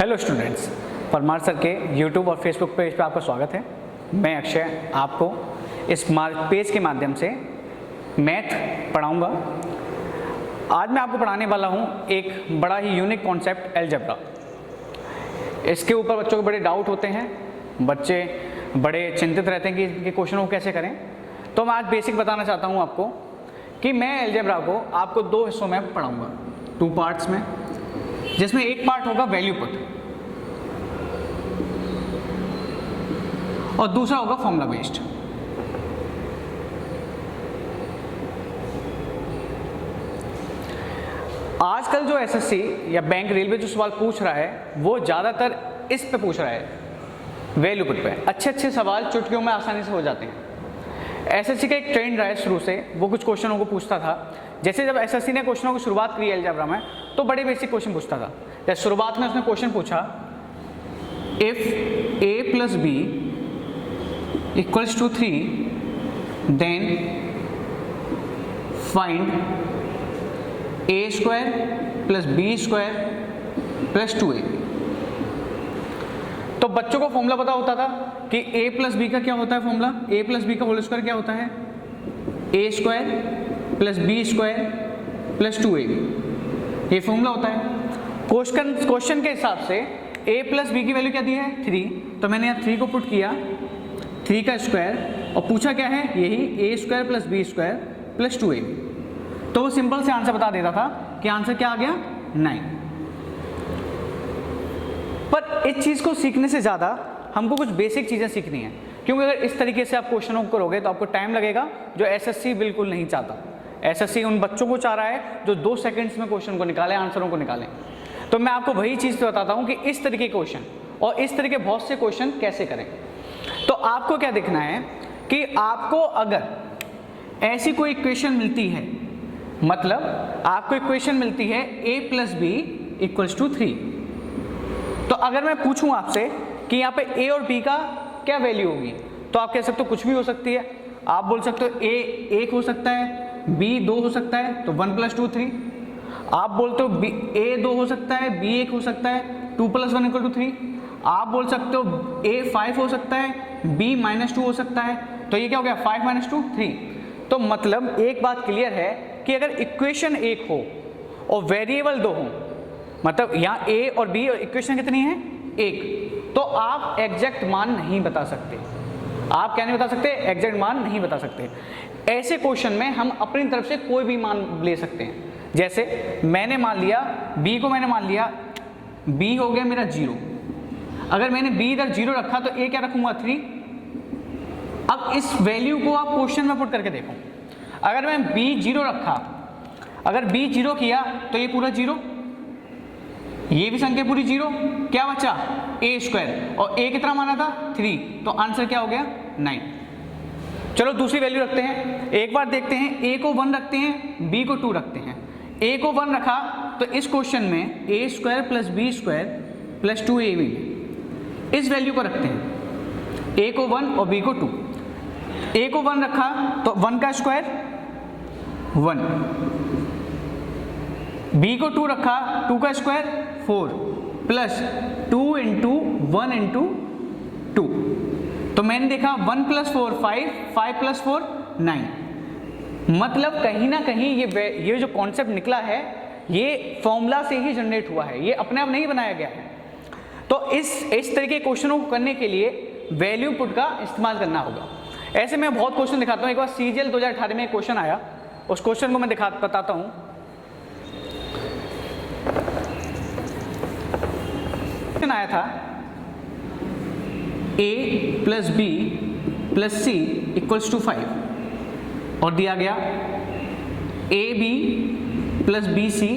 Hello students, Parmar sir के YouTube और Facebook page पर आपका स्वागत है। मैं अक्षय आपको इस पेज के माध्यम से मैथ पढ़ाऊंगा। आज मैं आपको पढ़ाने वाला हूं एक बड़ा ही यूनिक कॉन्सेप्ट अलजेब्रा। इसके ऊपर बच्चों को बड़े डाउट होते हैं, बच्चे बड़े चिंतित रहते हैं कि इनके क्वेश्चनों को कैसे करें। तो मैं आज बेसिक बताना चाहता हूं आपको कि मैं अलजेब्रा को आपको दो हिस्सों में पढ़ाऊँगा, 2 पार्ट्स में, जिसमें एक पार्ट होगा वैल्यू पुट और दूसरा होगा फॉर्मूला बेस्ड। आजकल जो एसएससी या बैंक रेलवे जो सवाल पूछ रहा है वो ज़्यादातर इस पे पूछ रहा है, वैल्यू पुट पे। अच्छे सवाल चुटकियों में आसानी से हो जाते हैं। एसएससी का एक ट्रेंड रहा है शुरू से, वो कुछ क्वेश्चनों को पूछता था। जैसे जब एसएससी ने क्वेश्चनों की शुरुआत की अलजेब्रा में, तो बड़े बेसिक क्वेश्चन पूछता था। जैसे शुरुआत में उसने क्वेश्चन पूछा, if a plus b equals to 3 then find a square plus b square plus 2a। तो बच्चों को फॉर्मूला पता होता था कि a प्लस बी का क्या होता है फॉर्मूला, a प्लस बी का होल स्क्वायर क्या होता है, a square plus b square plus 2a, ये फॉर्मूला होता है। क्वेश्चन के हिसाब से a प्लस बी की वैल्यू क्या दी है, 3, तो मैंने यहाँ 3 को पुट किया, 3 का स्क्वायर, और पूछा क्या है, यही a square plus b square plus 2a। तो वो सिंपल से आंसर बता देता था कि आंसर क्या आ गया, 9। पर इस चीज़ को सीखने से ज़्यादा हमको कुछ बेसिक चीज़ें सीखनी है, क्योंकि अगर इस तरीके से आप क्वेश्चनों को करोगे तो आपको टाइम लगेगा, जो एसएससी बिल्कुल नहीं चाहता। एसएससी उन बच्चों को चाह रहा है जो 2 सेकंड्स में क्वेश्चन को निकालें, आंसरों को निकालें। तो मैं आपको वही चीज़ बताता हूँ कि इस तरीके के क्वेश्चन और इस तरीके बहुत से क्वेश्चन कैसे करें। तो आपको क्या देखना है कि आपको अगर ऐसी कोई इक्वेशन मिलती है, मतलब आपको इक्वेशन मिलती है a plus b equals to 3, तो अगर मैं पूछूं आपसे कि यहाँ पे a और b का क्या वैल्यू होगी, तो आप कह सकते हो कुछ भी हो सकती है। आप बोल सकते हो a 1 हो सकता है, b 2 हो सकता है, तो 1 + 2 3। आप बोलते हो a 2 हो सकता है, b 1 हो सकता है, 2 + 1 = 3। आप बोल सकते हो a 5 हो सकता है, b -2 हो सकता है, तो ये क्या हो गया, 5 - 2 3। तो मतलब एक बात क्लियर है कि अगर इक्वेशन एक हो और वेरिएबल 2 हो, मतलब यहाँ a और b इक्वेशन कितनी है, 1, तो आप एग्जैक्ट मान नहीं बता सकते। आप क्या नहीं बता सकते, एग्जैक्ट मान नहीं बता सकते। ऐसे क्वेश्चन में हम अपनी तरफ से कोई भी मान ले सकते हैं। जैसे मैंने मान लिया b को, मैंने मान लिया b हो गया मेरा 0। अगर मैंने b इधर 0 रखा तो a क्या रखूंगा, 3। अब इस वैल्यू को आप क्वेश्चन में पुट करके देखो। अगर मैं b 0 रखा, अगर b 0 किया तो ये पूरा 0, ये भी संख्या पूरी 0, क्या बचा, a स्क्वायर, और a कितना माना था, 3, तो आंसर क्या हो गया, 9। चलो दूसरी वैल्यू रखते हैं, एक बार देखते हैं। a को 1 रखते हैं, b को 2 रखते हैं। a को 1 रखा तो इस क्वेश्चन में a square plus b square plus 2ab, इस वैल्यू को रखते हैं, a को 1 और b को 2। a को 1 रखा तो 1 का स्क्वायर 1, b को 2 रखा, 2 का स्क्वायर 4 प्लस 2 × 1 × 2। तो मैंने देखा 1 + 4 5, 5 + 4 9। मतलब कहीं ना कहीं ये जो कॉन्सेप्ट निकला है, ये फॉर्मूला से ही जनरेट हुआ है, ये अपने आप नहीं बनाया गया है। तो इस तरह के क्वेश्चनों को करने के लिए वैल्यू पुट का इस्तेमाल करना होगा। ऐसे मैं बहुत क्वेश्चन दिखाता हूँ। एक बार CGL 2018 में एक क्वेश्चन आया, उस क्वेश्चन को मैं बताता हूँ। क्वेश्चन आया था a plus b plus c equals to 5, और दिया गया ab plus bc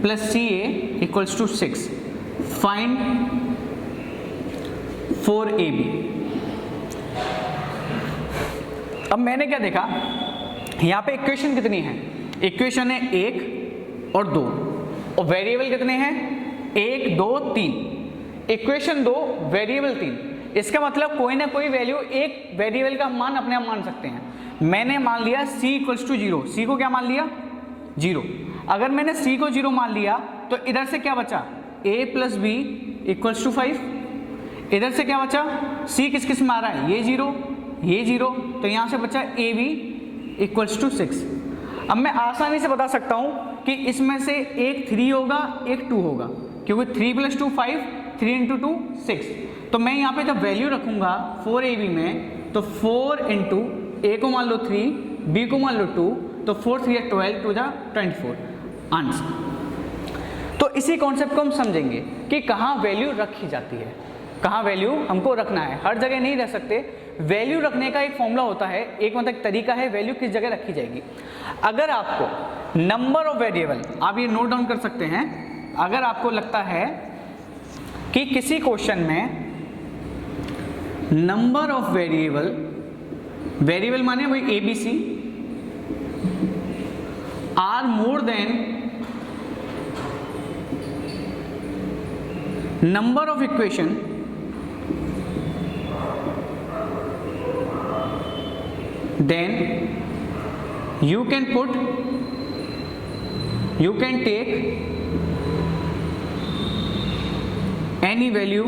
plus ca equals to 6, find 4ab। अब मैंने क्या देखा, यहाँ पे इक्वेशन कितनी है, इक्वेशन है 1 और 2, और वेरिएबल कितने हैं, 1 2 3। इक्वेशन 2, वेरिएबल 3, इसका मतलब कोई ना कोई वैल्यू, एक वेरिएबल का मान अपने आप मान सकते हैं। मैंने मान लिया c = 0, c को क्या मान लिया, 0। अगर मैंने c को 0 मान लिया तो इधर से क्या बचा, a plus b equals to 5। इधर से क्या बचा, c किस किस में आ रहा है, ये 0 ये 0, तो यहाँ से बचा ab इक्वल्स टू 6। अब मैं आसानी से बता सकता हूँ कि इसमें से एक 3 होगा एक 2 होगा, क्योंकि 3 + 2 5, 3 × 2 6। तो मैं यहाँ पे जब वैल्यू रखूँगा 4ab में, तो 4 इंटू a को मान लो 3, b को मान लो 2, तो 4 3 12 2 24 आंसर। तो इसी कॉन्सेप्ट को हम समझेंगे कि कहाँ वैल्यू रखी जाती है, कहाँ वैल्यू हमको रखना है। हर जगह नहीं रख सकते, वैल्यू रखने का एक फॉर्मूला होता है, एक मतलब तरीका है वैल्यू किस जगह रखी जाएगी। अगर आपको नंबर ऑफ वेरिएबल, आप ये नोट डाउन कर सकते हैं, अगर आपको लगता है कि किसी क्वेश्चन में नंबर ऑफ वेरिएबल, वेरिएबल माने वही ABC, are more than number of equation, then you can take any value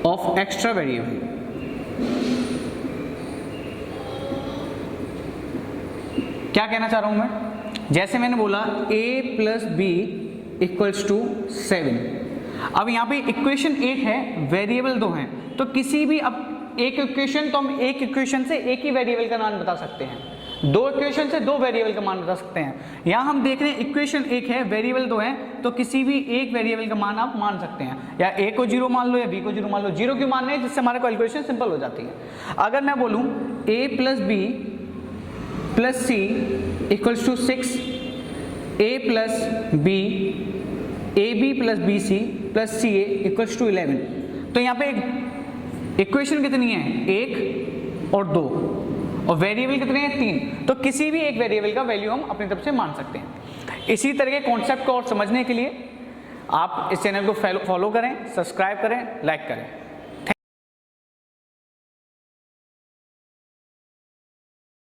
of extra variable। क्या कहना चाह रहा हूं मैं, जैसे मैंने बोला a + b इक्वल्स टू 7। अब यहाँ पे इक्वेशन एक है, वेरिएबल 2 हैं, तो किसी भी, अब एक इक्वेशन तो हम एक इक्वेशन से एक ही वेरिएबल का मान बता सकते हैं, 2 इक्वेशन से 2 वेरिएबल का मान बता सकते हैं। यहाँ हम देख रहे हैं इक्वेशन एक है, वेरिएबल 2 हैं, तो किसी भी एक वेरिएबल का मान आप मान सकते हैं, या a को 0 मान लो या b को 0 मान लो। 0 क्यों मानने हैं, जिससे हमारा कैलकुलेशन सिंपल हो जाती है। अगर मैं बोलूँ a + b + c equals to 6, a + b, ab + bc + ca equals to 11, तो यहाँ पे इक्वेशन कितनी है, 1 और 2, और वेरिएबल कितने हैं, 3। तो किसी भी एक वेरिएबल का वैल्यू हम अपनी तरफ से मान सकते हैं। इसी तरह के कॉन्सेप्ट को और समझने के लिए आप इस चैनल को फॉलो करें, सब्सक्राइब करें, लाइक करें।